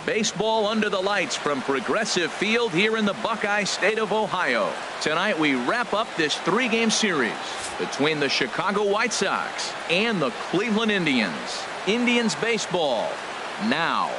Baseball under the lights from Progressive Field here in the Buckeye State of Ohio. Tonight we wrap up this 3-game series between the Chicago White Sox and the Cleveland Indians. Indians baseball now.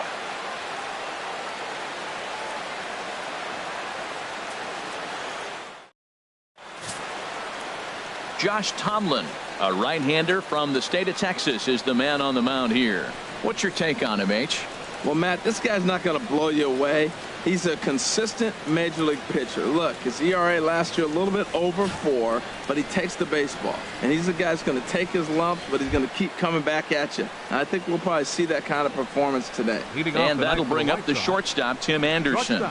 Josh Tomlin, a right-hander from the state of Texas, is the man on the mound here. What's your take on him, H? Well, Matt, this guy's not going to blow you away. He's a consistent major league pitcher. Look, his ERA last year a little bit over 4, but he takes the baseball. And he's a guy that's going to take his lumps, but he's going to keep coming back at you. And I think we'll probably see that kind of performance today. And that'll bring up the shortstop, Tim Anderson.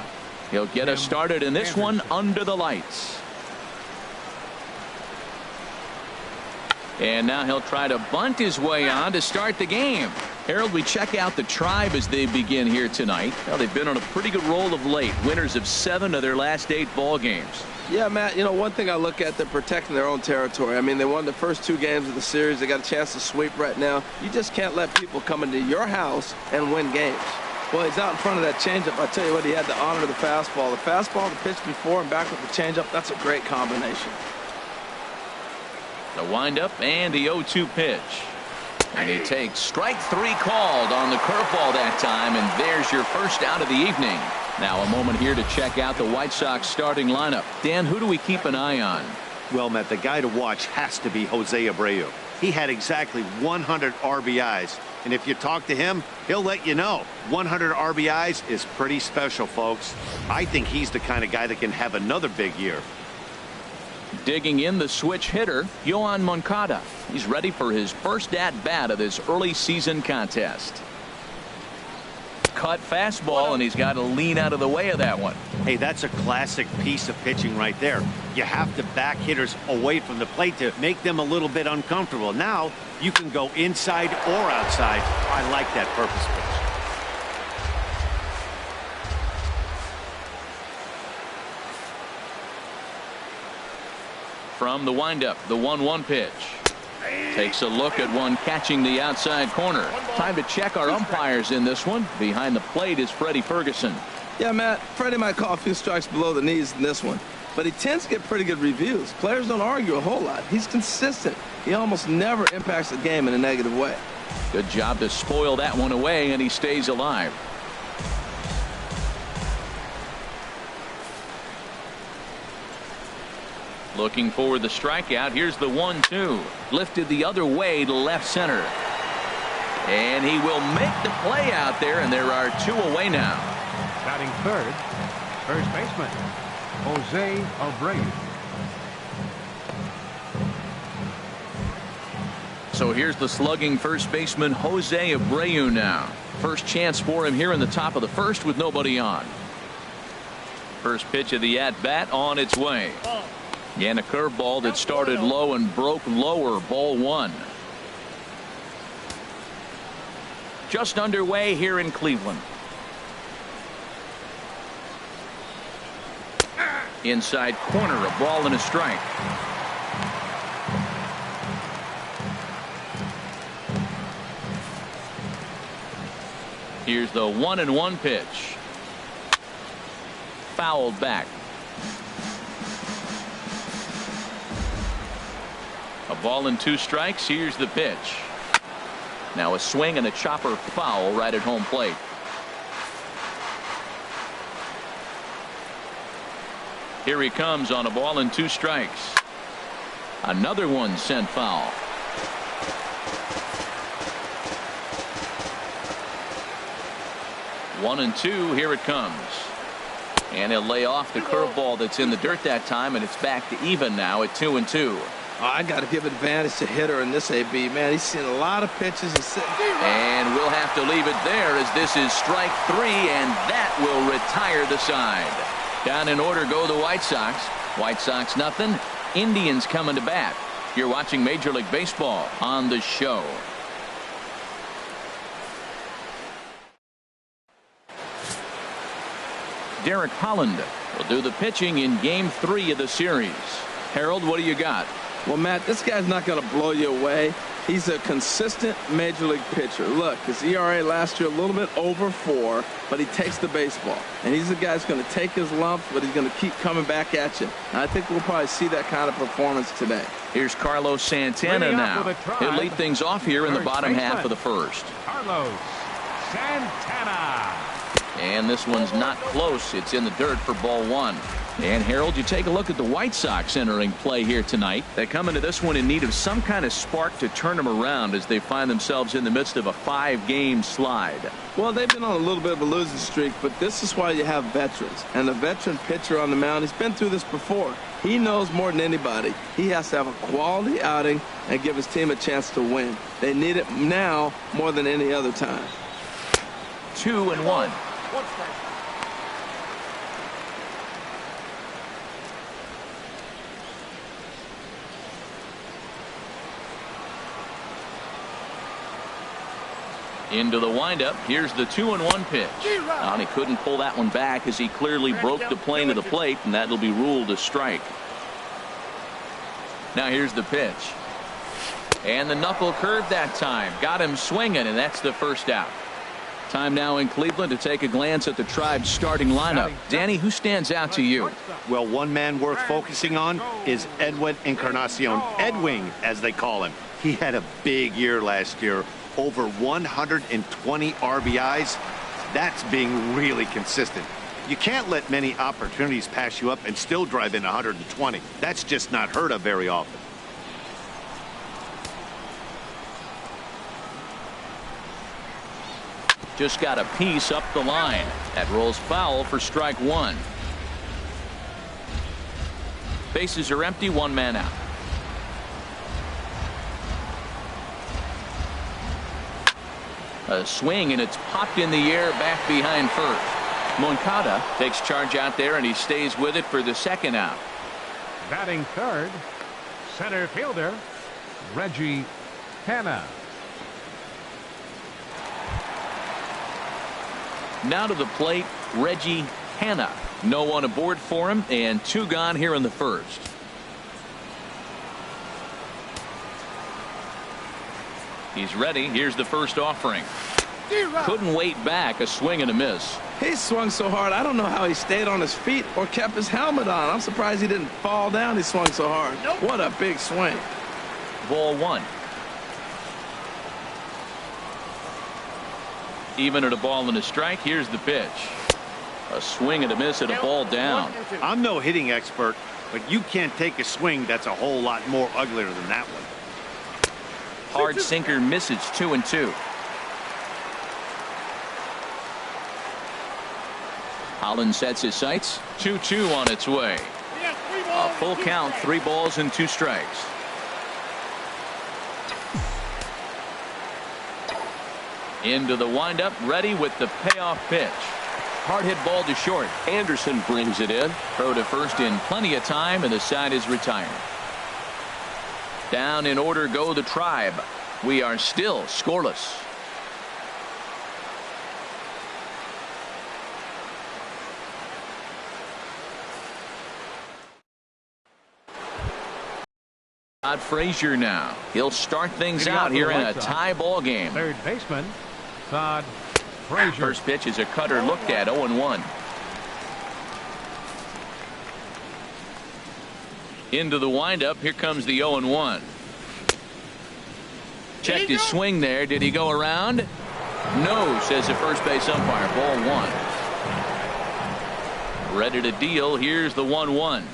He'll get us started in this one under the lights. And now he'll try to bunt his way on to start the game. Harold, we check out the Tribe as they begin here tonight. Well, they've been on a pretty good roll of late. Winners of 7 of their last 8 ball games. Yeah, Matt, you know, one thing I look at, they're protecting their own territory. I mean, they won the first 2 games of the series. They got a chance to sweep right now. You just can't let people come into your house and win games. Well, he's out in front of that changeup. I tell you what, he had to honor the fastball. The fastball, the pitch before and back with the changeup, that's a great combination. The windup and the 0-2 pitch. And he takes strike 3 called on the curveball that time, and there's your first out of the evening. Now a moment here to check out the White Sox starting lineup. Dan, who do we keep an eye on? Well, Matt, the guy to watch has to be Jose Abreu. He had exactly 100 RBIs, and if you talk to him, he'll let you know 100 RBIs is pretty special, folks. I think he's the kind of guy that can have another big year. Digging in the switch hitter, Yoan Moncada. He's ready for his first at-bat of this early season contest. Cut fastball, and he's got to lean out of the way of that one. Hey, that's a classic piece of pitching right there. You have to back hitters away from the plate to make them a little bit uncomfortable. Now you can go inside or outside. I like that purpose pitch. From the windup, the 1-1 pitch. Takes a look at one catching the outside corner. Time to check our umpires in this one. Behind the plate is Freddie Ferguson. Yeah, Matt, Freddie might call a few strikes below the knees in this one, but he tends to get pretty good reviews. Players don't argue a whole lot. He's consistent. He almost never impacts the game in a negative way. Good job to spoil that one away, and he stays alive. Looking for the strikeout. Here's the 1-2. Lifted the other way to left center. And he will make the play out there, and there are 2 away now. Batting third, first baseman, Jose Abreu. So here's the slugging first baseman, Jose Abreu now. First chance for him here in the top of the first with nobody on. First pitch of the at-bat on its way. And a curveball that started low and broke lower. Ball 1. Just underway here in Cleveland. Inside corner, a ball and a strike. Here's the 1-1 pitch. Fouled back. A ball and 2 strikes. Here's the pitch. Now a swing and a chopper foul right at home plate. Here he comes on a ball and 2 strikes. Another one sent foul. One and 2. Here it comes. And he'll lay off the curveball that's in the dirt that time, and it's back to even now at 2-2. I got to give advantage to hitter in this AB. Man, he's seen a lot of pitches. And we'll have to leave it there as this is strike 3, and that will retire the side. Down in order go the White Sox. White Sox nothing. Indians coming to bat. You're watching Major League Baseball on the show. Derek Holland will do the pitching in Game 3 of the series. Harold, what do you got? Well, Matt, this guy's not going to blow you away. He's a consistent major league pitcher. Look, his ERA last year a little bit over 4, but he takes the baseball. And he's the guy that's going to take his lumps, but he's going to keep coming back at you. And I think we'll probably see that kind of performance today. Here's Carlos Santana now. He'll lead things off here in the bottom half of the first. Carlos Santana. And this one's not close. It's in the dirt for ball 1. And Harold, you take a look at the White Sox entering play here tonight. They come into this one in need of some kind of spark to turn them around as they find themselves in the midst of a 5-game slide. Well, they've been on a little bit of a losing streak, but this is why you have veterans. And a veteran pitcher on the mound, he's been through this before. He knows more than anybody. He has to have a quality outing and give his team a chance to win. They need it now more than any other time. 2-1. Into the windup. Here's the 2-1 pitch. And he couldn't pull that one back as he clearly broke the plane of the plate, and that'll be ruled a strike. Now here's the pitch. And the knuckle curve that time. Got him swinging, and that's the first out. Time now in Cleveland to take a glance at the Tribe's starting lineup. Danny, who stands out to you? Well, one man worth focusing on is Edwin Encarnacion. Edwin, as they call him. He had a big year last year. Over 120 RBIs. That's being really consistent. You can't let many opportunities pass you up and still drive in 120. That's just not heard of very often. Just got a piece up the line. That rolls foul for strike 1. Bases are empty, 1 man out. A swing, and it's popped in the air back behind first. Moncada takes charge out there, and he stays with it for the second out. Batting third, center fielder Reggie Hanna. Now to the plate, Reggie Hanna. No one aboard for him, and 2 gone here in the first. He's ready. Here's the first offering. Couldn't wait back. A swing and a miss. He swung so hard, I don't know how he stayed on his feet or kept his helmet on. I'm surprised he didn't fall down. He swung so hard. What a big swing. Ball 1. Even at a ball and a strike. Here's the pitch. A swing and a miss at a ball down. I'm no hitting expert, but you can't take a swing that's a whole lot more uglier than that one. Hard sinker misses. 2-2. Holland sets his sights. 2-2 on its way. A full count, 3 balls and 2 strikes. Into the windup, ready with the payoff pitch. Hard hit ball to short. Anderson brings it in. Throw to first in plenty of time, and the side is retired. Down in order go the Tribe. We are still scoreless. Todd Frazier now. He'll start things out here in a tie ball game. Third baseman Todd Frazier. First pitch is a cutter looked at. 0-1. Into the windup. Here comes the 0-1. Checked his swing there. Did he go around? No, says the first base umpire. Ball 1. Ready to deal. Here's the 1-1.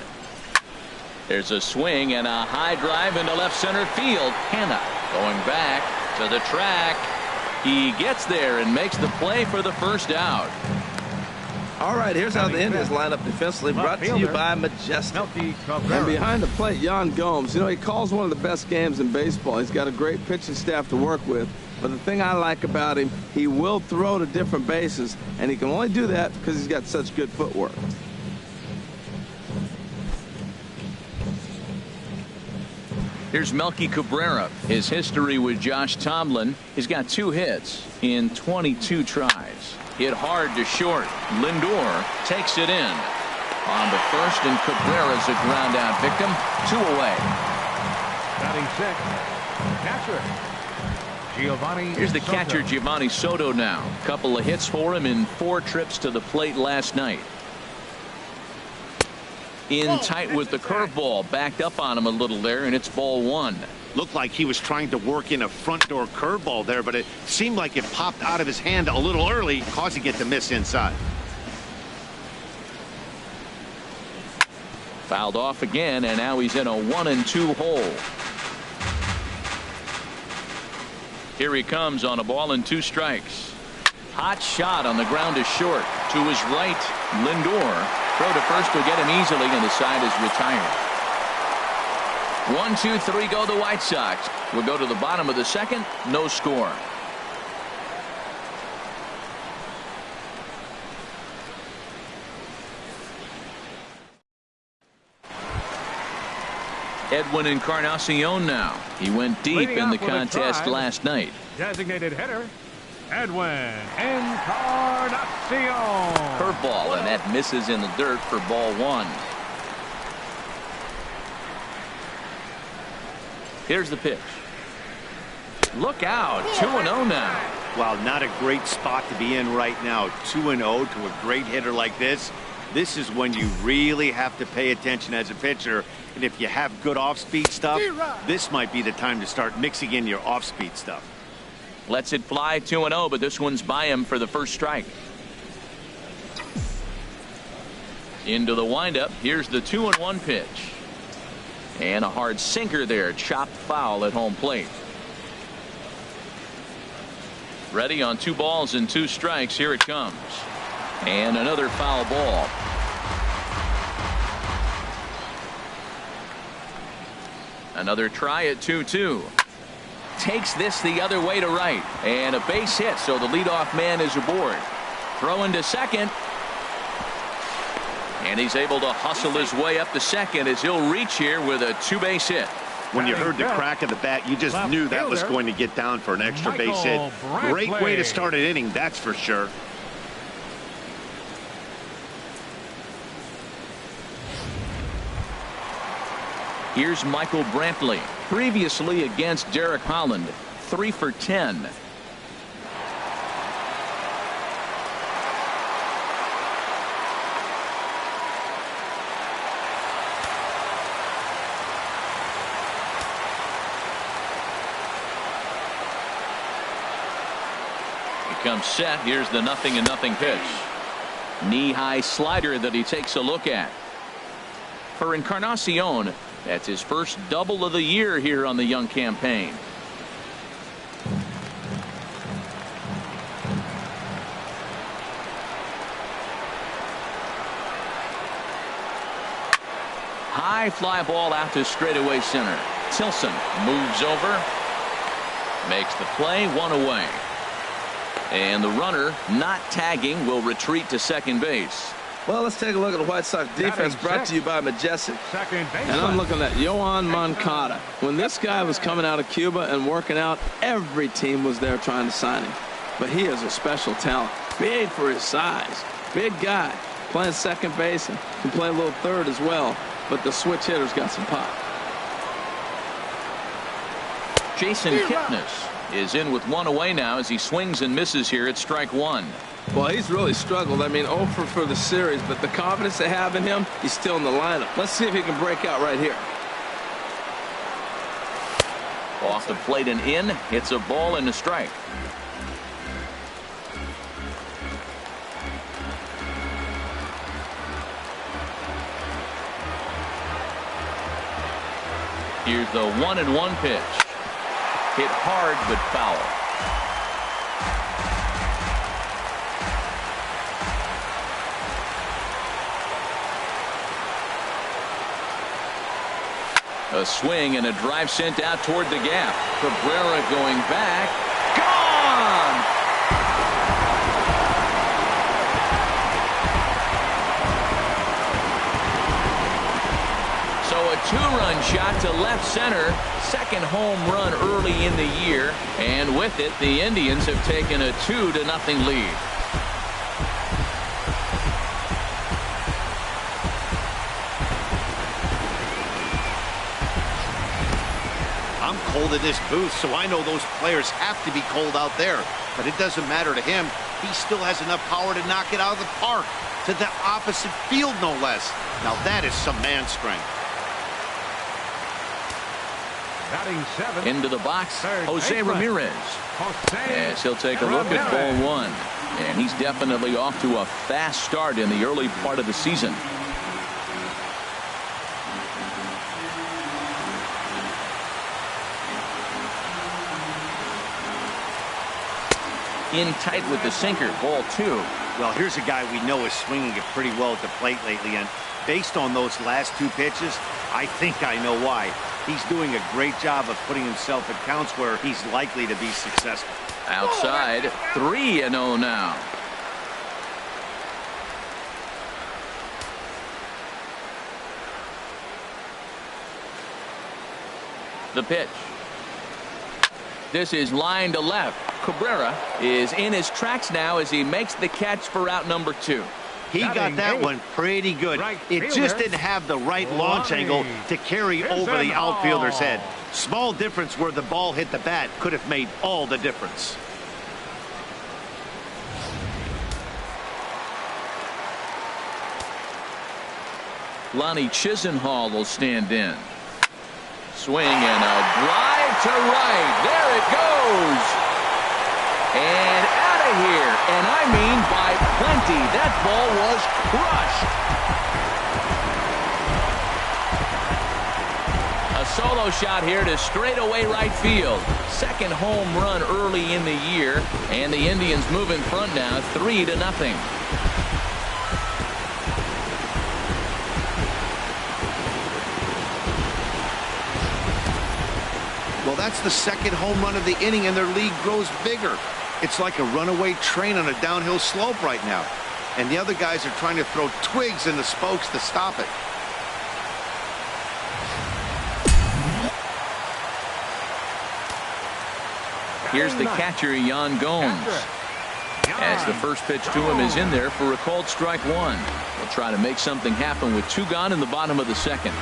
There's a swing and a high drive into left center field. Hanna going back to the track. He gets there and makes the play for the first out. All right, here's how the Indians line up defensively. Brought to you by Majestic. And behind the plate, Yan Gomes. You know, he calls one of the best games in baseball. He's got a great pitching staff to work with. But the thing I like about him, he will throw to different bases, and he can only do that because he's got such good footwork. Here's Melky Cabrera. His history with Josh Tomlin. He's got 2 hits in 22 tries. Hit hard to short. Lindor takes it in on the first, and Cabrera's a ground out victim. 2 away. Batting sixth, catcher Giovanni Here's the Soto. catcher, Giovanni Soto now. Couple of hits for him in 4 trips to the plate last night. In tight with the curveball. Backed up on him a little there, and it's ball 1. Looked like he was trying to work in a front door curveball there, but it seemed like it popped out of his hand a little early, causing it to miss inside. Fouled off again, and now he's in a 1-2 hole. Here he comes on a ball and 2 strikes. Hot shot on the ground is short. To his right, Lindor. Throw to first will get him easily, and the side is retired. 1, 2, 3 go the White Sox. We'll go to the bottom of the second. No score. Edwin Encarnacion now. He went deep Leading in the off with a contest drive. last night. Designated hitter Edwin Encarnacion. Curveball, and that misses in the dirt for ball 1. Here's the pitch. Look out. 2-0 now. Wow, not a great spot to be in right now. 2-0 to a great hitter like this. This is when you really have to pay attention as a pitcher. And if you have good off-speed stuff, this might be the time to start mixing in your off-speed stuff. Lets it fly 2-0, but this one's by him for the first strike. Into the windup. Here's the 2-1 pitch. And a hard sinker there. Chopped foul at home plate. Ready on 2 balls and 2 strikes. Here it comes. And another foul ball. Another try at 2-2. Takes this the other way to right. And a base hit, so the leadoff man is aboard. Throwing to second. And he's able to hustle his way up to second as he'll reach here with a 2-base hit. When you heard the crack of the bat, you just knew that was going to get down for an extra base hit. Great way to start an inning, that's for sure. Here's Michael Brantley. Previously against Derek Holland. 3 for 10. Comes set. Here's the 0-0 pitch. Knee-high slider that he takes a look at. For Encarnacion, that's his first double of the year here on the young campaign. High fly ball out to straightaway center. Tilson moves over. Makes the play, 1 away. And the runner, not tagging, will retreat to second base. Well, let's take a look at the White Sox defense, brought to you by Majestic. Second base. And I'm looking at Yoan Moncada. When this guy was coming out of Cuba and working out, every team was there trying to sign him. But he is a special talent. Big for his size. Big guy. Playing second base and can play a little third as well. But the switch hitter's got some pop. Jason Kipnis is in with 1 away now as he swings and misses here at strike 1. Well, he's really struggled. I mean, 0 for the series, but the confidence they have in him, he's still in the lineup. Let's see if he can break out right here. Off the plate and in. It's a ball and a strike. Here's the 1-1 pitch. Hit hard but foul. A swing and a drive sent out toward the gap. Cabrera going back. Gone! So a 2-run shot to left center. Second home run early in the year. And with it, the Indians have taken a 2-0 lead. cold in this booth, so I know those players have to be cold out there. But it doesn't matter to him. He still has enough power to knock it out of the park. To the opposite field, no less. Now that is some man strength. Batting seventh. Into the box, Third Jose baseman. Ramirez. Jose As he'll take a look at Ramirez. ball one. And he's definitely off to a fast start in the early part of the season. In tight with the sinker, ball two. Well, here's a guy we know is swinging it pretty well at the plate lately, and based on those last two pitches, I think I know why. He's doing a great job of putting himself in counts where he's likely to be successful. Outside, 3-0 now. The pitch. This is line to left. Cabrera is in his tracks now as he makes the catch for out number 2. He got that one pretty good. It just didn't have the right launch angle to carry over the outfielder's head. Small difference where the ball hit the bat could have made all the difference. Lonnie Chisenhall will stand in. Swing and a drive to right. There it goes. And out of here. And I mean by plenty. That ball was crushed. A solo shot here to straightaway right field. Second home run early in the year. And the Indians move in front now 3-0. Well, that's the second home run of the inning, and their lead grows bigger. It's like a runaway train on a downhill slope right now. And the other guys are trying to throw twigs in the spokes to stop it. Here's the catcher, Yan Gomes. As the first pitch to him is in there for a called strike one. We'll try to make something happen with 2 gone in the bottom of the second.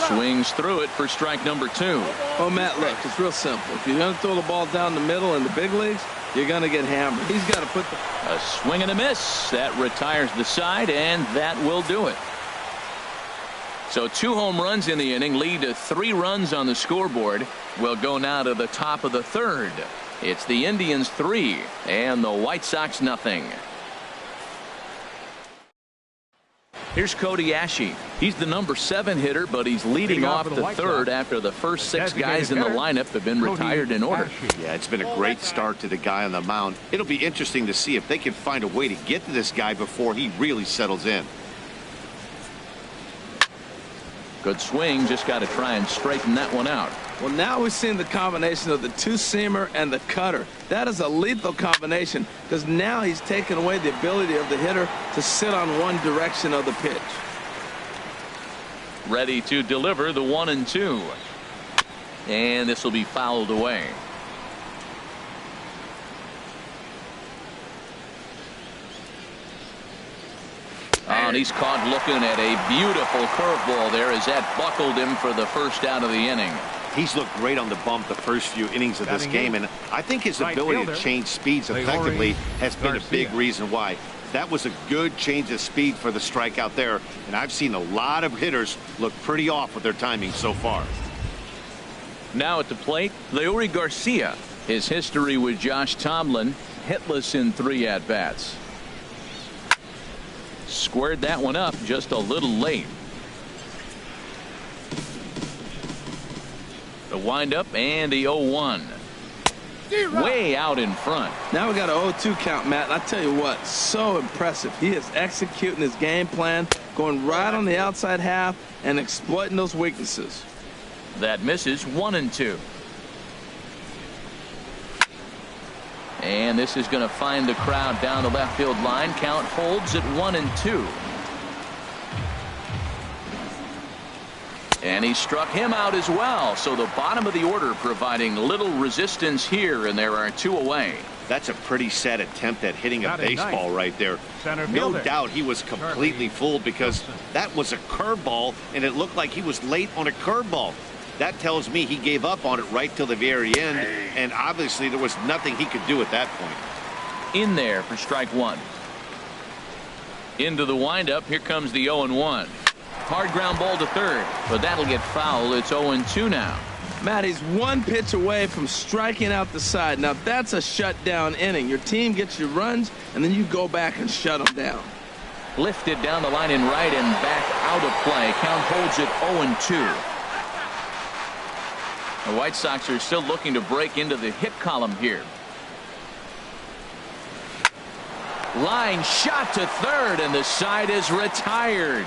Swings through it for strike number 2. Oh, Matt, look, it's real simple. If you're going to throw the ball down the middle in the big leagues, you're going to get hammered. He's got to put the... A swing and a miss. That retires the side, and that will do it. So 2 home runs in the inning lead to 3 runs on the scoreboard. We'll go now to the top of the third. It's the Indians 3 and the White Sox nothing. Here's Cody Ashe. He's the number 7 hitter, but he's leading off the third after the first 6 guys in the lineup have been retired in order. Yeah, it's been a great start to the guy on the mound. It'll be interesting to see if they can find a way to get to this guy before he really settles in. Good swing, just got to try and straighten that one out. Well, now we've seen the combination of the 2-seamer and the cutter. That is a lethal combination because now he's taken away the ability of the hitter to sit on one direction of the pitch. Ready to deliver the 1-2. And this will be fouled away. And he's caught looking at a beautiful curveball there as that buckled him for the first out of the inning. He's looked great on the bump the first few innings of this game, and I think his ability to change speeds effectively has been a big reason why. That was a good change of speed for the strikeout there, and I've seen a lot of hitters look pretty off with their timing so far. Now at the plate, Leury Garcia. His history with Josh Tomlin, hitless in 3 at-bats. Squared that one up just a little late. The windup and the 0-1. Way out in front. Now we got a 0-2 count, Matt. And I tell you what, so impressive. He is executing his game plan, going right on the outside half and exploiting those weaknesses. That misses 1-2. And this is going to find the crowd down the left field line. Count holds at 1-2. And he struck him out as well. So the bottom of the order providing little resistance here, and there are 2 away. That's a pretty sad attempt at hitting a baseball right there. No doubt he was completely fooled because that was a curveball, and it looked like he was late on a curveball. That tells me he gave up on it right till the very end, and obviously there was nothing he could do at that point. In there for strike 1. Into the windup. Here comes the 0-1. Hard ground ball to third, but that'll get foul. It's 0-2 now. Matt, he's 1 pitch away from striking out the side. Now, that's a shutdown inning. Your team gets your runs, and then you go back and shut them down. Lifted down the line in right and back out of play. Count holds it 0-2. The White Sox are still looking to break into the hit column here. Line shot to third, and the side is retired.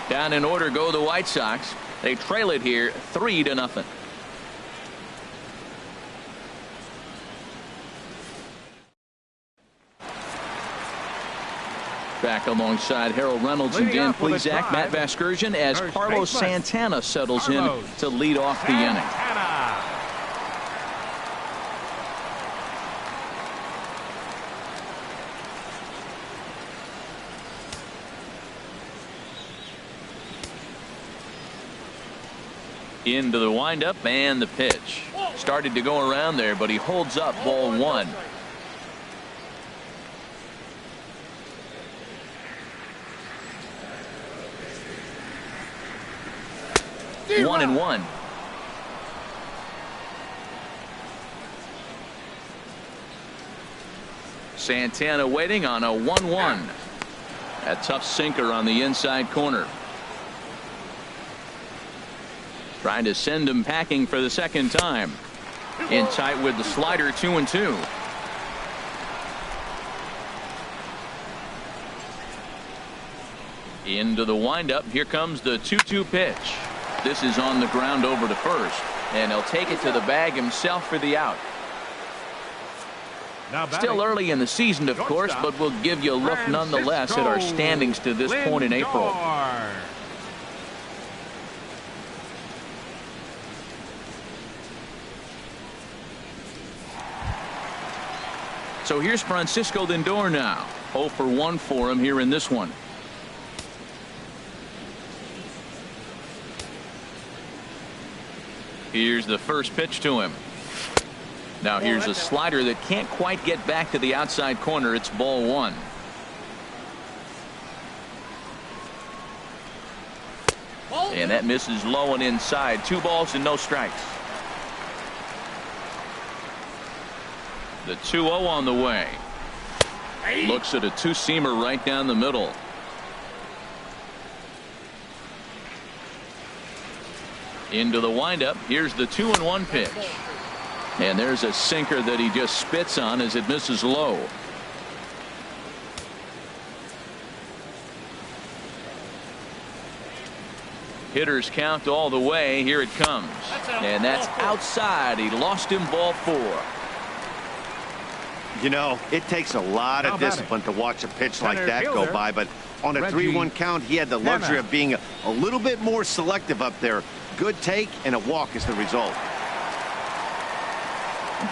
Down in order go the White Sox. They trail it here 3-0. Back alongside Harold Reynolds and Dan Plesac, Matt Vasgersian, as Carlos Santana settles in to lead off the inning. Into the windup and the pitch. Started to go around there, but he holds up ball 1. 1-1. Santana waiting on a 1-1. A tough sinker on the inside corner. Trying to send him packing for the second time. In tight with the slider, 2-2. Into the windup. Here comes the 2-2 pitch. This is on the ground over to first, and he'll take it to the bag himself for the out. Still early in the season, of course, but we'll give you a look nonetheless at our standings to this point in April. So here's Francisco Lindor now. 0 for 1 for him here in this one. Here's the first pitch to him. Now here's a slider that can't quite get back to the outside corner. It's ball 1. And that misses low and inside. 2 balls and no strikes. The 2-0 on the way. Looks at a 2-seamer right down the middle. Into the windup. Here's the 2-1 pitch. And there's a sinker that he just spits on as it misses low. Hitters count all the way. Here it comes. And that's outside. He lost him, ball 4. You know, it takes a lot of discipline to watch a pitch like that go by, but on a 3-1 count, he had the luxury of being a little bit more selective up there. Good take, and a walk is the result.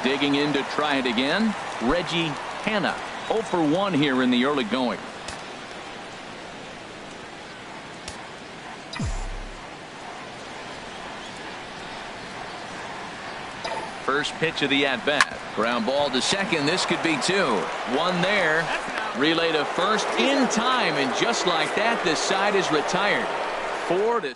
Digging in to try it again, Reggie Hanna. 0 for 1 here in the early going. First pitch of the at-bat. Ground ball to second. This could be 2. 1 there. Relay to first in time, and just like that, this side is retired. 4 to...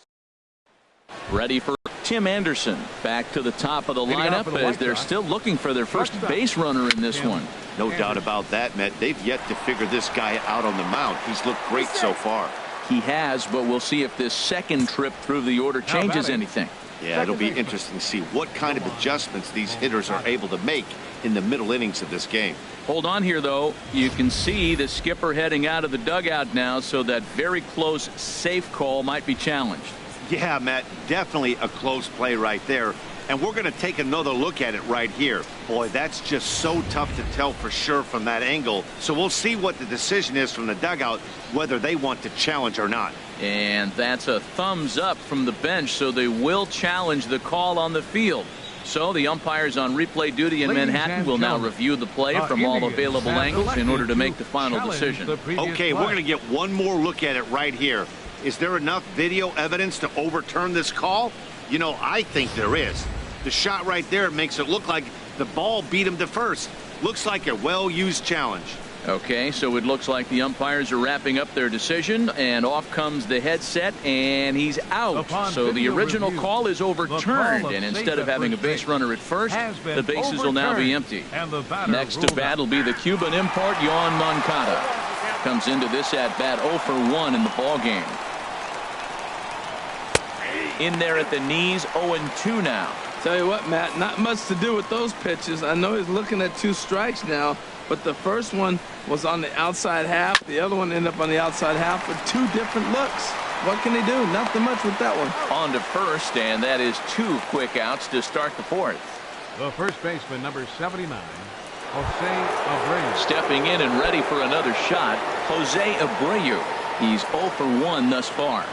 Ready for Tim Anderson. Back to the top of the lineup as they're still looking for their first base runner in this one. No doubt about that, Matt. They've yet to figure this guy out on the mound. He's looked great so far. He has, but we'll see if this second trip through the order changes anything. Yeah, it'll be interesting to see what kind of adjustments these hitters are able to make in the middle innings of this game. Hold on here, though. You can see the skipper heading out of the dugout now, so that very close safe call might be challenged. Yeah, Matt, definitely a close play right there. And we're going to take another look at it right here. Boy, that's just so tough to tell for sure from that angle. So we'll see what the decision is from the dugout, whether they want to challenge or not. And that's a thumbs up from the bench, so they will challenge the call on the field. So the umpires on replay duty in Manhattan will now review the play from all available angles in order to make the final decision. Okay, we're going to get one more look at it right here. Is there enough video evidence to overturn this call? You know, I think there is. The shot right there makes it look like the ball beat him to first. Looks like a well-used challenge. Okay, so it looks like the umpires are wrapping up their decision, and off comes the headset, and he's out. So the original call is overturned, and instead of having a base runner at first, the bases will now be empty. Next to bat will be the Cuban import, Yoan Moncada. Comes into this at-bat 0 for 1 in the ballgame. In there at the knees, 0-2 now. Tell you what, Matt, not much to do with those pitches. I know he's looking at 2 strikes now, but the first one was on the outside half. The other one ended up on the outside half with 2 different looks. What can he do? Nothing much with that one. On to first, and that is 2 quick outs to start the 4th. The first baseman, number 79, Jose Abreu. Stepping in and ready for another shot, Jose Abreu. He's 0 for 1 thus far.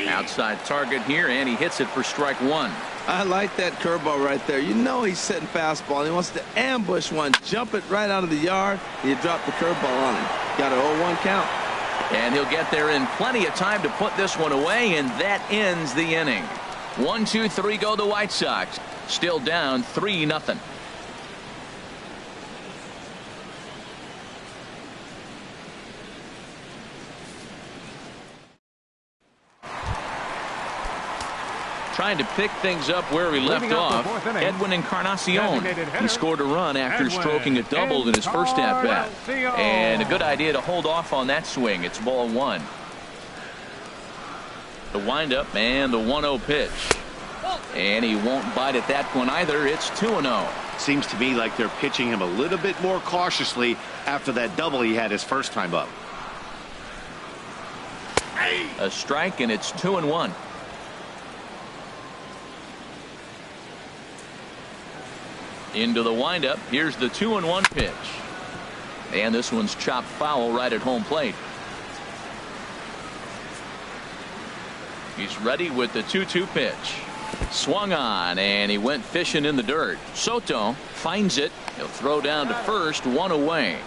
Outside target here, and he hits it for strike 1. I like that curveball right there. You know he's setting fastball. He wants to ambush one, jump it right out of the yard, and you drop the curveball on him. Got an 0-1 count. And he'll get there in plenty of time to put this one away, and that ends the inning. 1, 2, 3 go the White Sox. Still down 3-0. Trying to pick things up where we left off, Edwin Encarnacion. He scored a run after stroking a double in his first at-bat. And a good idea to hold off on that swing. It's ball 1. The windup and the 1-0 pitch. And he won't bite at that one either. It's 2-0. Seems to me like they're pitching him a little bit more cautiously after that double he had his first time up. A strike, and it's 2-1. Into the windup. Here's the 2-1 pitch. And this one's chopped foul right at home plate. He's ready with the 2-2 pitch. Swung on, and he went fishing in the dirt. Soto finds it. He'll throw down to first, 1 away.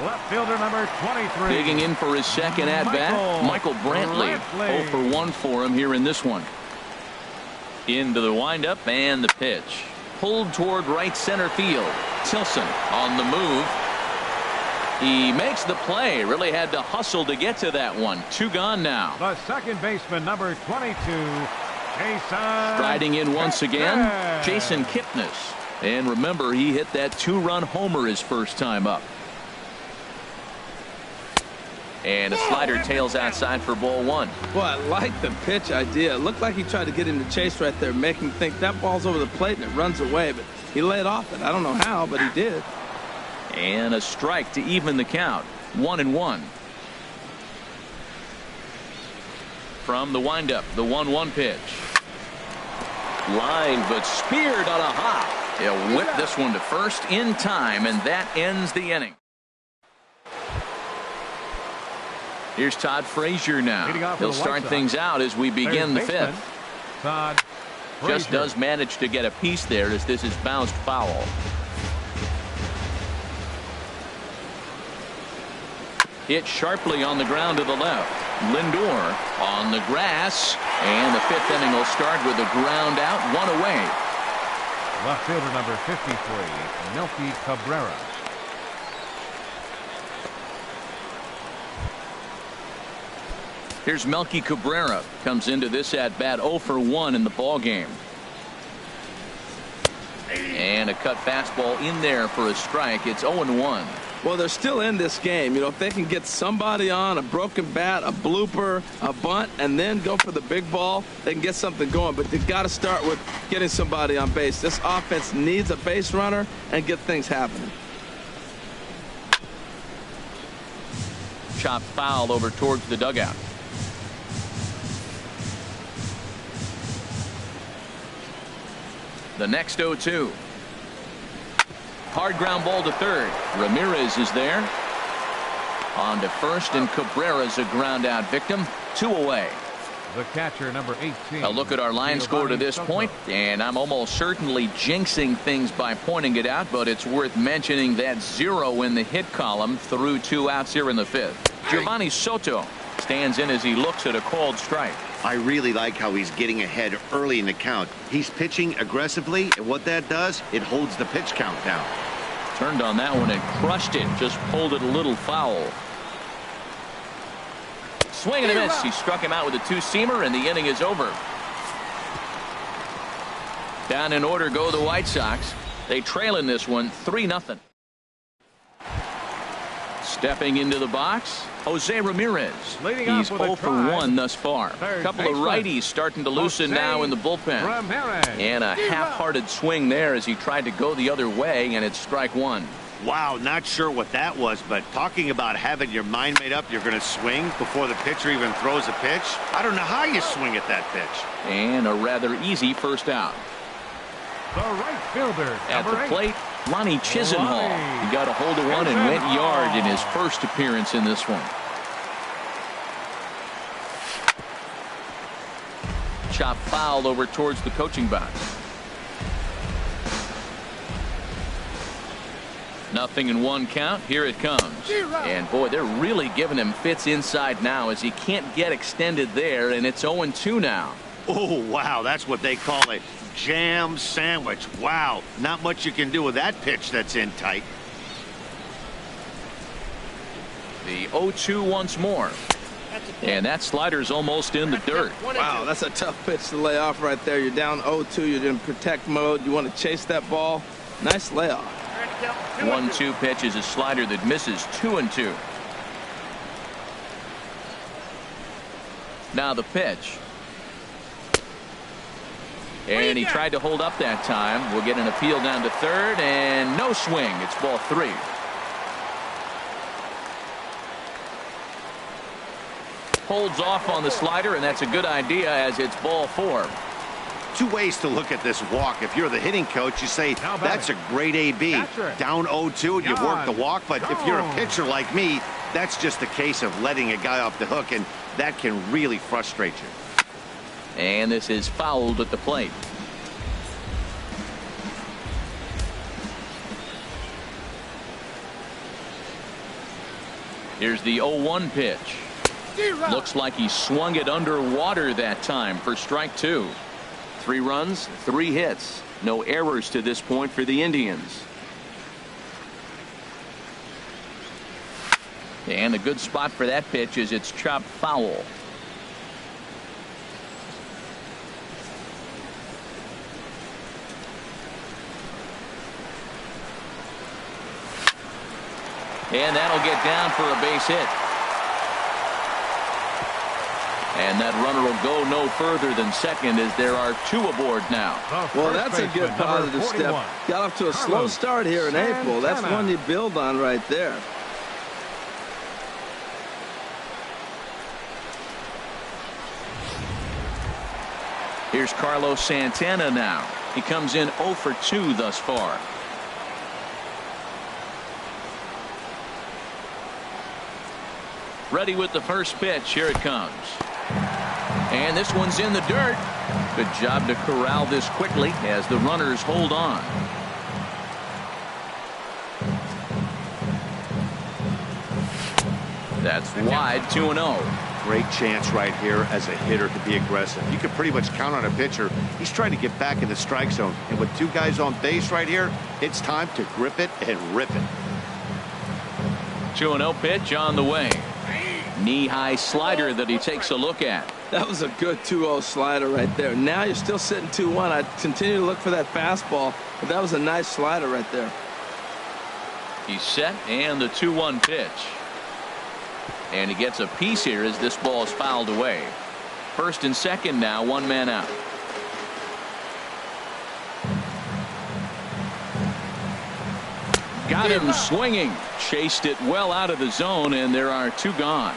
Left fielder number 23. Digging in for his second at-bat, Michael Brantley. 0 for 1 for him here in this one. Into the windup and the pitch. Pulled toward right center field. Tilson on the move. He makes the play. Really had to hustle to get to that one. 2 gone now. The second baseman, number 22, Jason. Striding in once again, Jason Kipnis. And remember, he hit that 2-run homer his first time up. And a slider tails outside for ball 1. Well, I like the pitch idea. It looked like he tried to get him to chase right there, make him think that ball's over the plate and it runs away, but he laid off it. I don't know how, but he did. And a strike to even the count. 1-1. From the windup, the 1-1 pitch. Line, but speared on a hop. He'll whip this one to first in time, and that ends the inning. Here's Todd Frazier now. He'll start things out as we begin the 5th. Todd Frazier. Just does manage to get a piece there as this is bounced foul. Hit sharply on the ground to the left. Lindor on the grass, and the 5th inning will start with a ground out, 1 away. Left fielder number 53, Melky Cabrera. Here's Melky Cabrera. Comes into this at-bat 0 for 1 in the ballgame. And a cut fastball in there for a strike. It's 0-1. Well, they're still in this game. You know, if they can get somebody on, a broken bat, a blooper, a bunt, and then go for the big ball, they can get something going. But they've got to start with getting somebody on base. This offense needs a base runner and get things happening. Chopped foul over towards the dugout. The next 0-2. Hard ground ball to third. Ramirez is there. On to first, and Cabrera's a ground out victim. 2 away. The catcher, number 18. A look at our line score to this point, and I'm almost certainly jinxing things by pointing it out, but it's worth mentioning that 0 in the hit column through 2 outs here in the 5th. Giovanni Soto stands in as he looks at a called strike. I really like how he's getting ahead early in the count. He's pitching aggressively, and what that does, it holds the pitch count down. Turned on that one and crushed it. Just pulled it a little foul. Swing and a miss. He struck him out with a 2-seamer, and the inning is over. Down in order go the White Sox. They trail in this one 3-0. Stepping into the box, Jose Ramirez. He's 0 for 1 thus far. A couple of righties starting to loosen now in the bullpen. And a half-hearted swing there as he tried to go the other way, and it's strike 1. Wow, not sure what that was, but talking about having your mind made up you're going to swing before the pitcher even throws a pitch. I don't know how you swing at that pitch. And a rather easy first out. The right fielder, at the plate, Lonnie Chisenhall. He got a hold of one and went yard in his first appearance in this one. Chop foul over towards the coaching box. 0-1 count. Here it comes. And boy, they're really giving him fits inside now as he can't get extended there, and it's 0-2 now. Oh, wow, that's what they call a jam sandwich. Wow, not much you can do with that pitch that's in tight. The 0-2 once more. And that slider's almost in the dirt. Wow, that's a tough pitch to lay off right there. You're down 0-2. You're in protect mode. You want to chase that ball. Nice layoff. 1-2 pitch is a slider that misses. 2-2. Now the pitch. And he tried to hold up that time. We'll get an appeal down to third, and no swing. It's ball 3. Holds off on the slider, and that's a good idea as it's ball 4. 2 ways to look at this walk. If you're the hitting coach, you say that's a great AB. Down 0-2 and you work the walk. But if you're a pitcher like me, that's just a case of letting a guy off the hook, and that can really frustrate you. And this is fouled at the plate. Here's the 0-1 pitch. Looks like he swung it underwater that time for strike 2. 3 runs, 3 hits. No errors to this point for the Indians. And a good spot for that pitch is it's chopped foul. And that'll get down for a base hit. And that runner will go no further than second as there are 2 aboard now. Well, that's a good positive step. Got off to a slow start here in April. That's one you build on right there. Here's Carlos Santana now. He comes in 0 for 2 thus far. Ready with the first pitch. Here it comes. And this one's in the dirt. Good job to corral this quickly as the runners hold on. That's wide. 2-0. Great chance right here as a hitter to be aggressive. You can pretty much count on a pitcher. He's trying to get back in the strike zone. And with 2 guys on base right here, it's time to grip it and rip it. 2-0 pitch on the way. Knee-high slider that he takes a look at. That was a good 2-0 slider right there. Now you're still sitting 2-1. I'd continue to look for that fastball, but that was a nice slider right there. He's set, and the 2-1 pitch. And he gets a piece here as this ball is fouled away. First and second now, 1 man out. Got him swinging. Chased it well out of the zone, and there are 2 gone.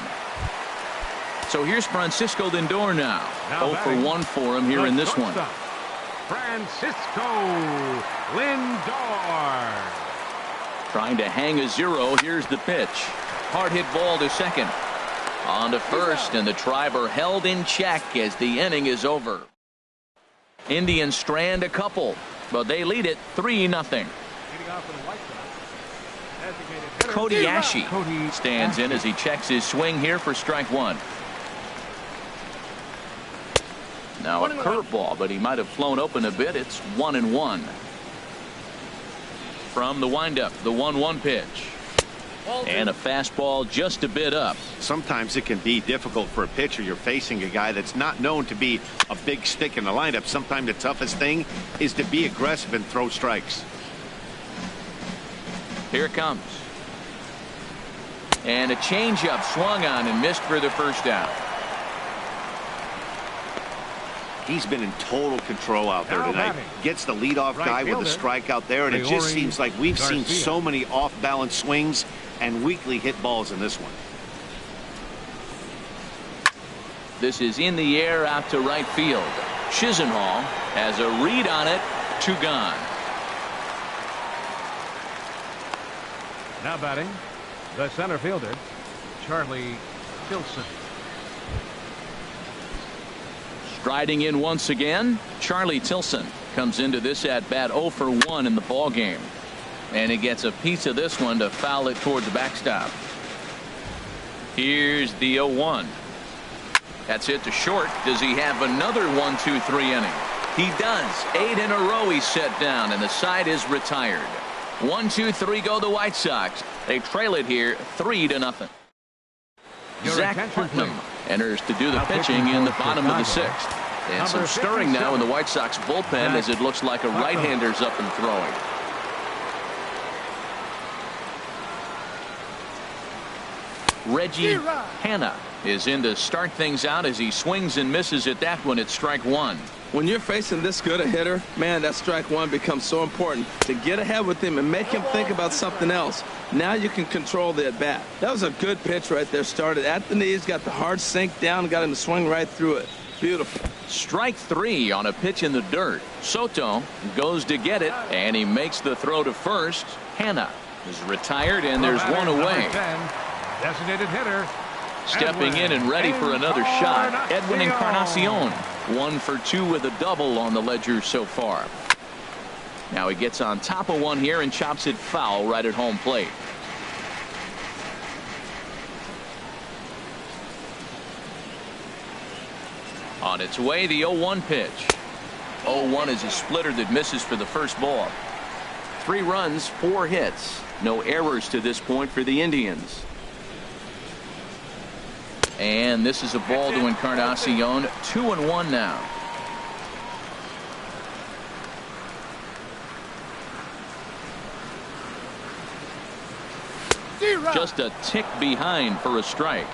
So here's Francisco Lindor now. 0 for 1 for him here in this one. Francisco Lindor. Trying to hang a 0. Here's the pitch. Hard hit ball to second. On to first, and the Triber held in check as the inning is over. Indians strand a couple, but they lead it 3-0. Cody Ashe stands in as he checks his swing here for strike one. Now a curveball, but he might have flown open a bit. It's 1-1. From the windup, the 1-1 pitch. And a fastball just a bit up. Sometimes it can be difficult for a pitcher. You're facing a guy that's not known to be a big stick in the lineup. Sometimes the toughest thing is to be aggressive and throw strikes. Here it comes. And a changeup swung on and missed for the first out. He's been in total control out there tonight. Gets the leadoff guy with a strikeout there, and it just seems like we've seen so many off-balance swings and weakly hit balls in this one. This is in the air out to right field. Chisenhall has a read on it. 2 gone. Now batting, the center fielder, Charlie Tilson. Striding in once again, Charlie Tilson comes into this at bat 0 for 1 in the ball game, and he gets a piece of this one to foul it toward the backstop. Here's the 0-1. That's hit to short. Does he have another 1-2-3 inning? He does. 8 in a row he's set down, and the side is retired. 1-2-3 go the White Sox. They trail it here 3-0. Zach Putnam enters to do the pitching in the bottom of the 6th. And some stirring now in the White Sox bullpen as it looks like a right-hander's up and throwing. Reggie Hanna is in to start things out as he swings and misses at that one at strike 1. When you're facing this good a hitter, man, that strike 1 becomes so important to get ahead with him and make him think about something else. Now you can control the at-bat. That was a good pitch right there. Started at the knees, got the hard sink down, got him to swing right through it. Beautiful. Strike 3 on a pitch in the dirt. Soto goes to get it, and he makes the throw to first. Hanna is retired, and there's one away. Designated hitter. Stepping in and ready for another shot, Edwin Encarnacion. 1 for 2 with a double on the ledger so far. Now he gets on top of one here and chops it foul right at home plate. On its way, the 0-1 pitch. 0-1 is a splitter that misses for the first ball. 3 runs, 4 hits. No errors to this point for the Indians. And this is a ball to Encarnacion. 2-1 now. Just a tick behind for a strike.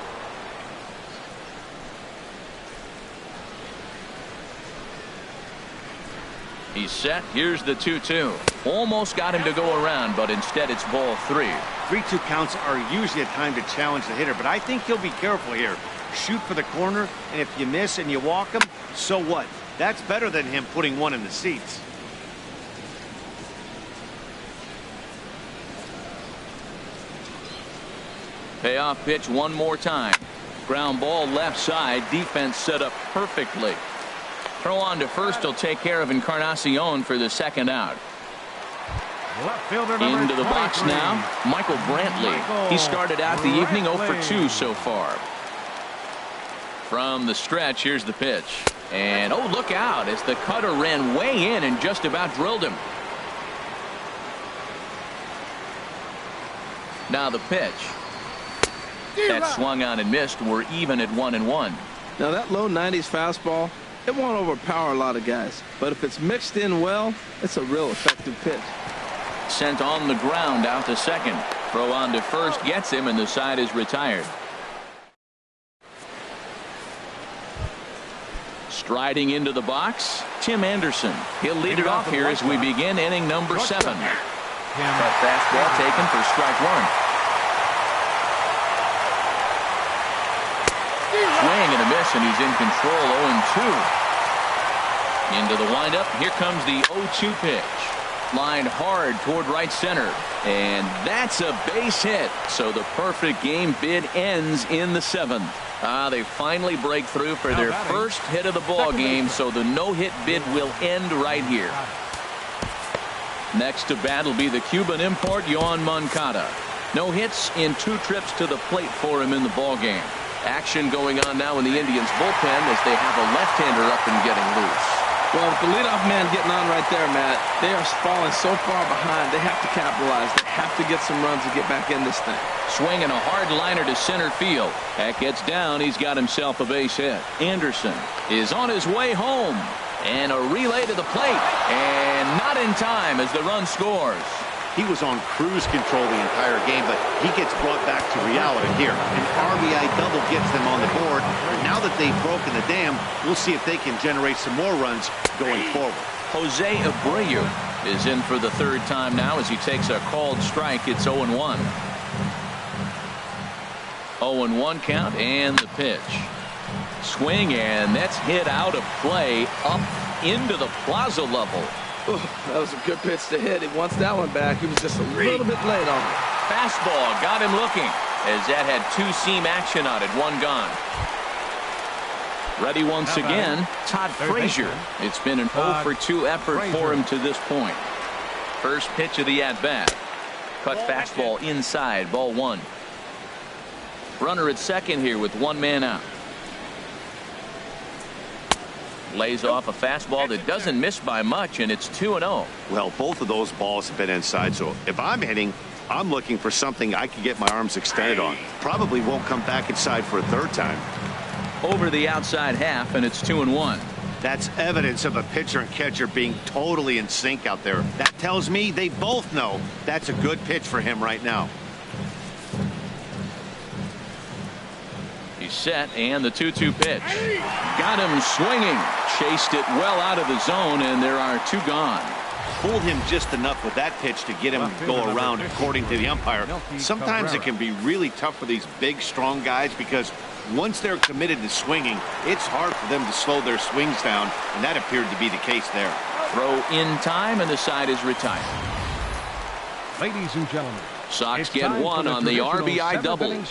He's set. Here's the 2-2. Almost got him to go around, but instead it's ball 3. 3-2 counts are usually a time to challenge the hitter, but I think he'll be careful here. Shoot for the corner, and if you miss and you walk him, so what? That's better than him putting one in the seats. Payoff pitch one more time. Ground ball left side. Defense set up perfectly. Throw on to first will take care of Encarnacion for the second out. Into the box now, Michael Brantley. He started out the evening 0 for 2 so far. From the stretch, here's the pitch. And oh, look out as the cutter ran way in and just about drilled him. Now the pitch. That swung on and missed. We're even at 1-1. Now that low 90s fastball, it won't overpower a lot of guys. But if it's mixed in well, it's a real effective pitch. Sent on the ground out to second. Throw on to first gets him, and the side is retired. Striding into the box, Tim Anderson. He'll lead it off here as we begin inning number 7. That fastball taken for strike 1. Swing and a miss, and he's in control. 0-2. Into the windup. Here comes the 0-2 pitch. Lined hard toward right center. And that's a base hit. So the perfect game bid ends in the 7th. They finally break through for their first hit of the ball game. So the no-hit bid will end right here. Next to bat will be the Cuban import, Yoan Moncada. No hits in 2 trips to the plate for him in the ball game. Action going on now in the Indians bullpen as they have a left-hander up and getting loose. Well, with the leadoff man getting on right there, Matt, they are falling so far behind. They have to capitalize. They have to get some runs to get back in this thing. Swinging a hard liner to center field. That gets down. He's got himself a base hit. Anderson is on his way home. And a relay to the plate. And not in time as the run scores. He was on cruise control the entire game, but he gets brought back to reality here. An RBI double gets them on the board. And now that they've broken the dam, we'll see if they can generate some more runs going forward. Jose Abreu is in for the 3rd time now as he takes a called strike. It's 0-1. 0-1 count and the pitch. Swing, and that's hit out of play up into the plaza level. Ooh, that was a good pitch to hit. He wants that one back. He was just a little bit late on it. Fastball got him looking as that had 2-seam action on it. 1 gone. Ready once again, Todd Frazier. It's been an 0-for-2 effort for him to this point. First pitch of the at-bat. Cut fastball inside, ball 1. Runner at second here with 1 man out. Lays off a fastball that doesn't miss by much, and it's 2-0. Well, both of those balls have been inside, so if I'm hitting, I'm looking for something I can get my arms extended on. Probably won't come back inside for a 3rd time. Over the outside half, and it's 2-1. That's evidence of a pitcher and catcher being totally in sync out there. That tells me they both know that's a good pitch for him right now. He's set, and the 2-2 pitch. Got him swinging. Chased it well out of the zone, and there are 2 gone. Fooled him just enough with that pitch to get him to go around, according to the umpire. Sometimes it can be really tough for these big, strong guys because once they're committed to swinging, it's hard for them to slow their swings down, and that appeared to be the case there. Throw in time, and the side is retired. Ladies and gentlemen, Sox get 1 on the RBI double.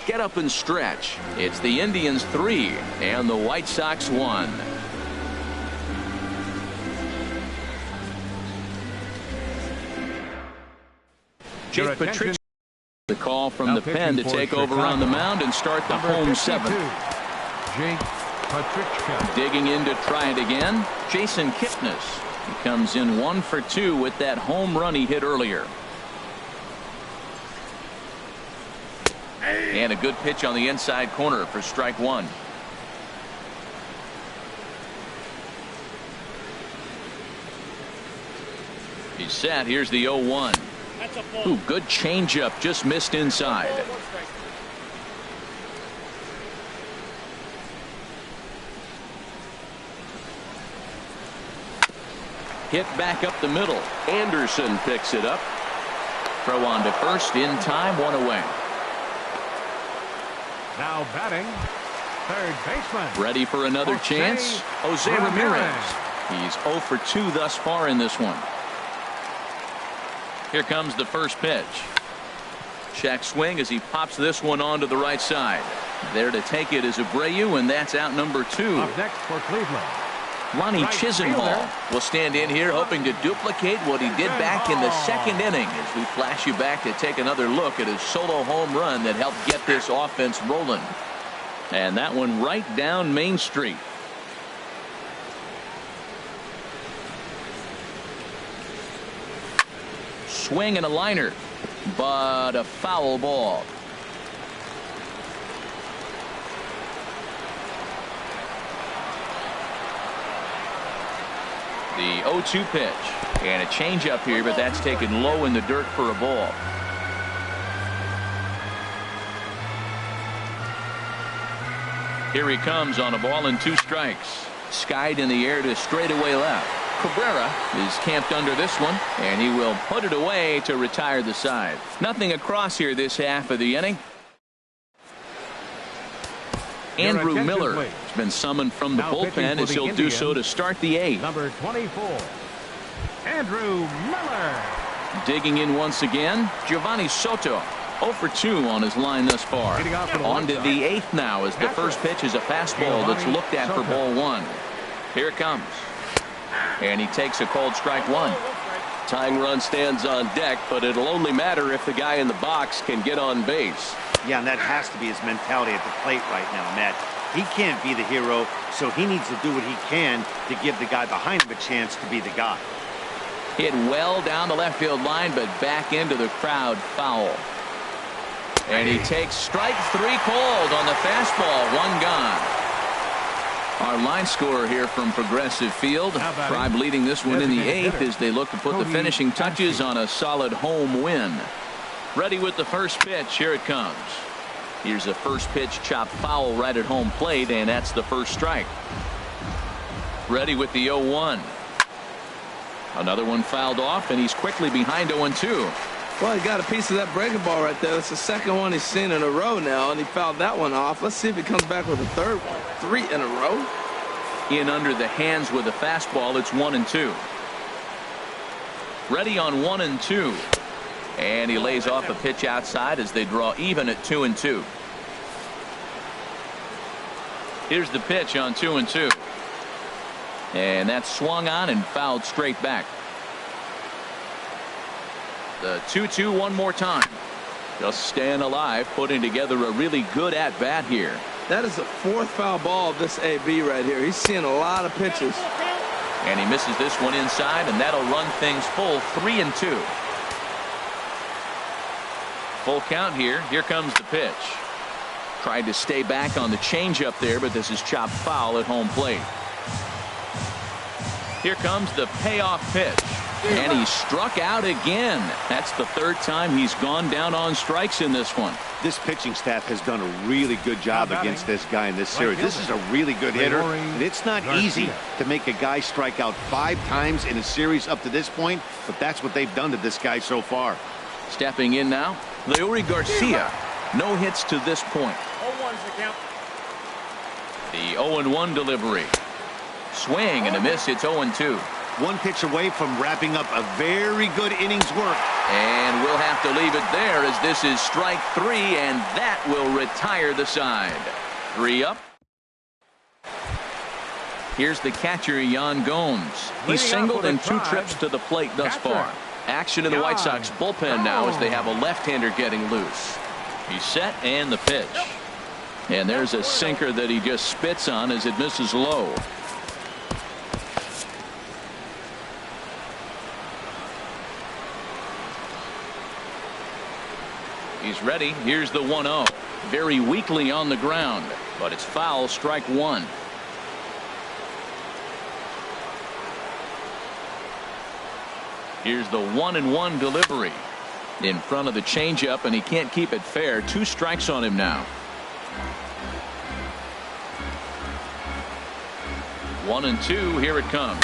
Get up and stretch. It's the Indians 3 and the White Sox 1. Jake Patricia, the call from the pen to take over on the mound and start the home 7th. Jake Patricia. Digging in to try it again, Jason Kipnis. He comes in 1 for 2 with that home run he hit earlier. And a good pitch on the inside corner for strike 1. He's set. Here's the 0-1. Ooh, good changeup, just missed inside. Hit back up the middle. Anderson picks it up. Throw on to first in time, 1 away. Now batting, 3rd baseman. Ready for another chance? Jose Ramirez. He's 0 for 2 thus far in this one. Here comes the first pitch. Check swing as he pops this one onto the right side. There to take it is Abreu, and that's out number 2. Up next for Cleveland, Lonnie Chisenhall will stand in here hoping to duplicate what he did back in the 2nd inning as we flash you back to take another look at his solo home run that helped get this offense rolling. And that one right down Main Street. Swing and a liner, but a foul ball. The 0-2 pitch and a changeup here, but that's taken low in the dirt for a ball. Here he comes on a ball and 2 strikes. Skied in the air to straightaway left. Cabrera is camped under this one, and he will put it away to retire the side. Nothing across here this half of the inning. Andrew attention, Miller please. has been summoned from the Now pitching bullpen for as the he'll do so Indians, to start the 8th. Number 24, Andrew Miller. Digging in once again, Giovanni Soto. 0 for 2 on his line thus far. On to the 8th now as the first pitch is a fastball that's looked at for ball 1. Here it comes. And he takes a called strike 1. Tying run stands on deck, but it'll only matter if the guy in the box can get on base. Yeah, and that has to be his mentality at the plate right now, Matt. He can't be the hero, so he needs to do what he can to give the guy behind him a chance to be the guy. Hit well down the left field line, but back into the crowd, foul. And he takes strike 3 called on the fastball. 1 gone. Our line scorer here from Progressive Field. Tribe leading this one in the 8th as they look to put the finishing touches on a solid home win. Ready with the first pitch. Here it comes. Here's a first pitch chop foul right at home plate, and that's the first strike. Ready with the 0-1. Another one fouled off, and he's quickly behind 0-2. Well, he got a piece of that breaking ball right there. That's the second one he's seen in a row now, and he fouled that one off. Let's see if he comes back with a third one. 3 in a row. In under the hands with a fastball. It's 1-2. Ready on 1-2. And he lays off a pitch outside as they draw even at 2-2. Here's the pitch on 2-2. And that's swung on and fouled straight back. The 2-2 one more time. Just staying alive, putting together a really good at-bat here. That is the 4th foul ball of this AB right here. He's seeing a lot of pitches. And he misses this one inside, and that'll run things full 3-2. Full count here. Here comes the pitch. Tried to stay back on the changeup there, but this is chopped foul at home plate. Here comes the payoff pitch. And he struck out again. That's the 3rd time he's gone down on strikes in this one. This pitching staff has done a really good job against this guy in this series. This is a really good hitter, and it's not easy to make a guy strike out 5 times in a series up to this point, but that's what they've done to this guy so far. Stepping in now, Leury Garcia. No hits to this point. 0-1's the count. The 0-1 delivery. Swing and a miss. It's 0-2. 1 pitch away from wrapping up a very good innings work. And we'll have to leave it there as this is strike 3, and that will retire the side. 3 up. Here's the catcher, Yan Gomes. He's singled in 2 trips to the plate thus far. Action in the White Sox bullpen now as they have a left-hander getting loose. He's set and the pitch. And there's a sinker that he just spits on as it misses low. He's ready. Here's the 1-0. Very weakly on the ground, but it's foul, strike 1. Here's the 1-1 delivery in front of the changeup, and he can't keep it fair. 2 strikes on him now. 1-2. Here it comes,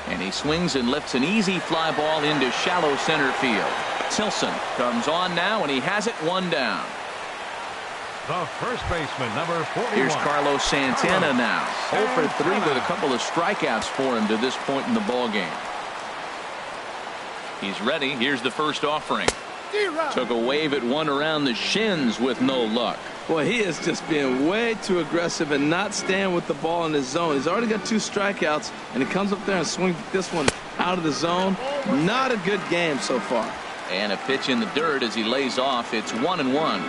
and he swings and lifts an easy fly ball into shallow center field. Tilson comes on now, and he has it 1 down. The first baseman, number 41. Here's Carlos Santana now. 0 for 3 with a couple of strikeouts for him to this point in the ball game. He's ready. Here's the first offering. Took a wave at one around the shins with no luck. Boy, he is just being way too aggressive and not staying with the ball in his zone. He's already got 2 strikeouts, and he comes up there and swings this one out of the zone. Not a good game so far. And a pitch in the dirt as he lays off. It's 1-1.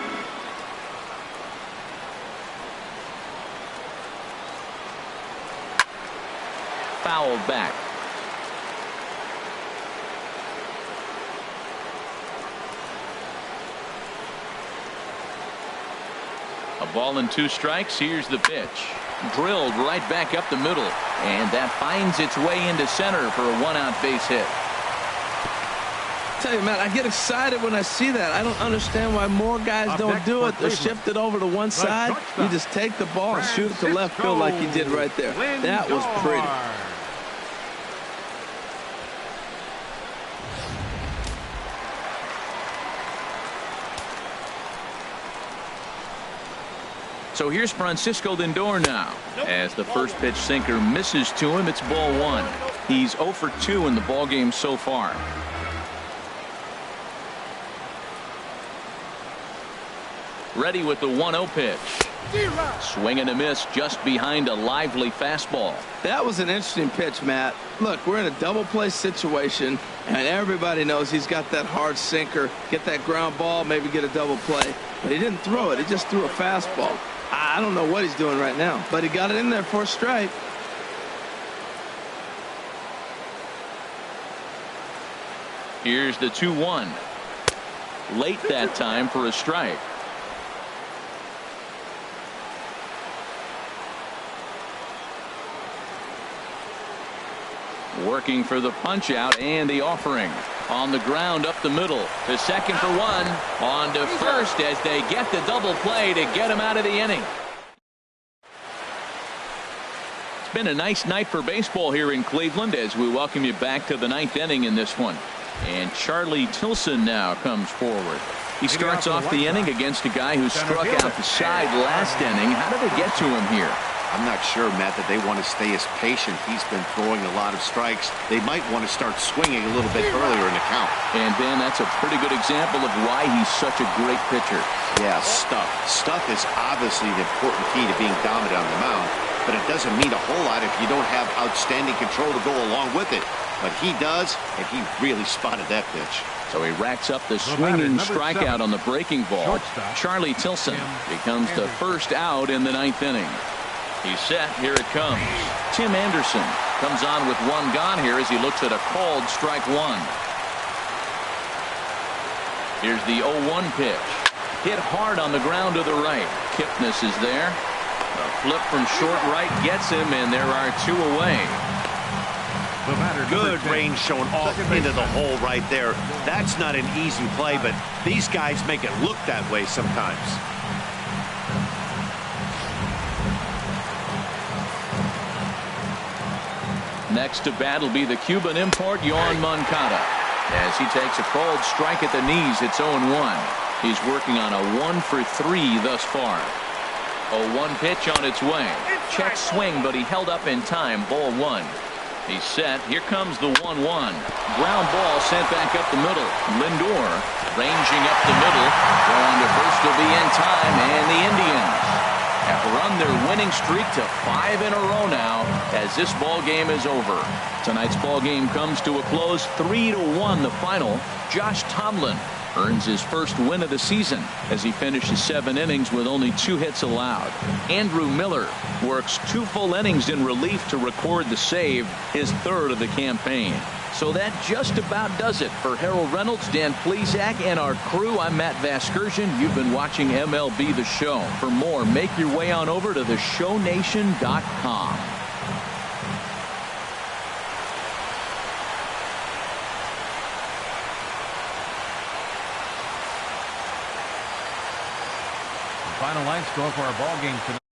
Fouled back. A ball and 2 strikes. Here's the pitch. Drilled right back up the middle. And that finds its way into center for a 1-out base hit. I tell you, man, I get excited when I see that. I don't understand why more guys don't do it. They're shifted over to one side. You just take the ball and shoot it to left field like he did right there. That was pretty. So here's Francisco Lindor now. As the first pitch sinker misses to him, it's ball 1. He's 0 for 2 in the ball game so far. Ready with the 1-0 pitch. Swing and a miss just behind a lively fastball. That was an interesting pitch, Matt. Look, we're in a double play situation, and everybody knows he's got that hard sinker. Get that ground ball, maybe get a double play. But he didn't throw it. He just threw a fastball. I don't know what he's doing right now, but he got it in there for a strike. Here's the 2-1. Late that time for a strike. Working for the punch out and the offering. On the ground up the middle. To second for 1. On to first as they get the double play to get him out of the inning. It's been a nice night for baseball here in Cleveland as we welcome you back to the 9th inning in this one. And Charlie Tilson now comes forward. He starts off the inning against a guy who struck out the side last inning. How did they get to him here? I'm not sure, Matt, that they want to stay as patient. He's been throwing a lot of strikes. They might want to start swinging a little bit earlier in the count. And Ben, that's a pretty good example of why he's such a great pitcher. Yeah, stuff. Stuff is obviously the important key to being dominant on the mound, but it doesn't mean a whole lot if you don't have outstanding control to go along with it. But he does, and he really spotted that pitch. So he racks up the swinging strikeout on the breaking ball. Charlie Tilson becomes the first out in the 9th inning. He's set. Here it comes. Tim Anderson comes on with 1 gone here as he looks at a called strike 1. Here's the 0-1 pitch. Hit hard on the ground to the right. Kipnis is there. A flip from short right gets him, and there are 2 away. Good range shown off into the hole right there. That's not an easy play, but these guys make it look that way sometimes. Next to bat will be the Cuban import, Yoan Moncada. As he takes a called strike at the knees, it's 0-1. He's working on a 1 for 3 thus far. 0-1 pitch on its way. Check swing, but he held up in time. Ball 1. He's set. Here comes the 1-1. Ground ball sent back up the middle. Lindor ranging up the middle. Going to first will be in time, and the Indians have run their winning streak to 5 in a row now as this ball game is over. Tonight's ball game comes to a close. 3-1 the final. Josh Tomlin earns his first win of the season as he finishes 7 innings with only 2 hits allowed. Andrew Miller works 2 full innings in relief to record the save, his 3rd of the campaign. So that just about does it for Harold Reynolds, Dan Plesac, and our crew. I'm Matt Vasgersian. You've been watching MLB The Show. For more, make your way on over to theshownation.com. Final line score for our ball game tonight.